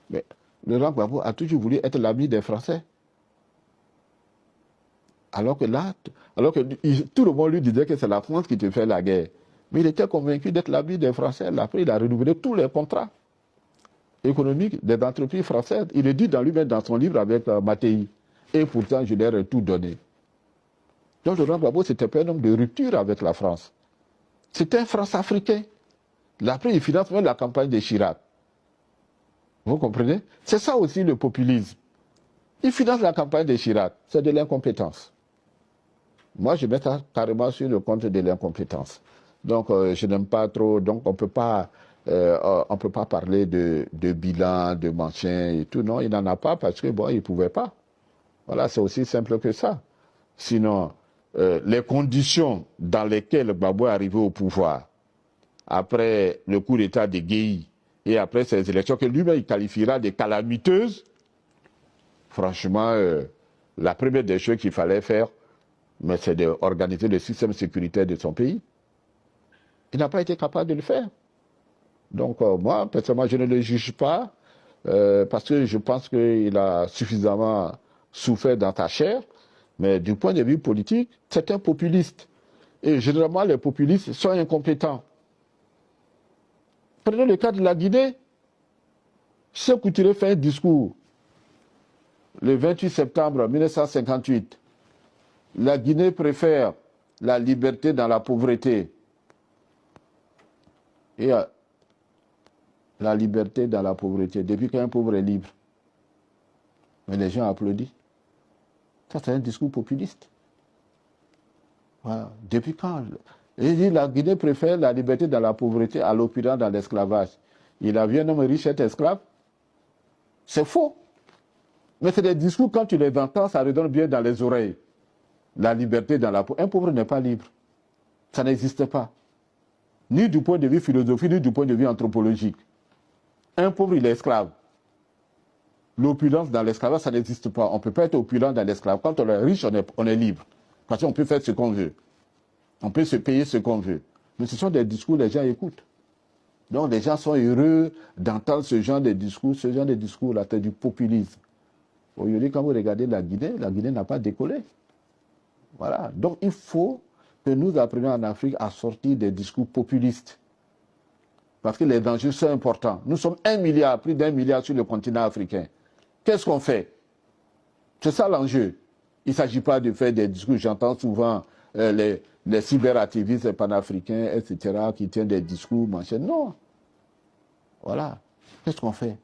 Mais Laurent Gbagbo a toujours voulu être l'ami des Français. Alors que là, tout le monde lui disait que c'est la France qui te fait la guerre. Mais il était convaincu d'être l'ami des Français. Après, il a renouvelé tous les contrats économiques des entreprises françaises. Il le dit dans lui-même dans son livre avec Mattei. Et pourtant, je leur ai tout donné. Donc, Laurent Gbagbo, c'était pas un homme de rupture avec la France. C'était un France-africain. Après, il finance même la campagne de Chirac. Vous comprenez? C'est ça aussi le populisme. Il finance la campagne de Chirac. C'est de l'incompétence. Moi, je mets ça carrément sur le compte de l'incompétence. Donc, je n'aime pas trop. Donc, on peut pas parler de bilan, de maintien et tout. Non, il n'en a pas parce que, bon, il ne pouvait pas. Voilà, c'est aussi simple que ça. Sinon, les conditions dans lesquelles Gbagbo est arrivé au pouvoir, après le coup d'État de Guéhi et après ces élections que lui-même il qualifiera de calamiteuses, franchement, la première des choses qu'il fallait faire, mais c'est d'organiser le système sécuritaire de son pays. Il n'a pas été capable de le faire. Donc moi, personnellement, je ne le juge pas parce que je pense qu'il a suffisamment souffert dans sa chair, mais du point de vue politique, c'est un populiste. Et généralement, les populistes sont incompétents. Prenez le cas de la Guinée. Sékou Touré fait un discours le 28 septembre 1958. La Guinée préfère la liberté dans la pauvreté. Et la liberté dans la pauvreté. Depuis qu'un pauvre est libre. Mais les gens applaudissent. Ça, c'est un discours populiste. Voilà. Depuis quand? Il dit la Guinée préfère la liberté dans la pauvreté à l'opulence dans l'esclavage. Il a vu un homme riche être esclave. C'est faux. Mais c'est des discours, quand tu les entends, ça résonne bien dans les oreilles. La liberté dans la pauvreté. Un pauvre n'est pas libre. Ça n'existe pas. Ni du point de vue philosophique, ni du point de vue anthropologique. Un pauvre, il est esclave. L'opulence dans l'esclavage, ça n'existe pas. On ne peut pas être opulent dans l'esclavage. Quand on est riche, on est libre. Parce qu'on peut faire ce qu'on veut. On peut se payer ce qu'on veut. Mais ce sont des discours que les gens écoutent. Donc les gens sont heureux d'entendre ce genre de discours. Ce genre de discours-là, c'est du populisme. Aujourd'hui, quand vous regardez la Guinée n'a pas décollé. Voilà. Donc il faut que nous apprenions en Afrique à sortir des discours populistes. Parce que les dangers sont importants. Nous sommes 1 milliard, plus d'1 milliard sur le continent africain. Qu'est-ce qu'on fait? C'est ça l'enjeu. Il ne s'agit pas de faire des discours. J'entends souvent les cyberactivistes panafricains, etc., qui tiennent des discours, machin. Non. Voilà. Qu'est-ce qu'on fait?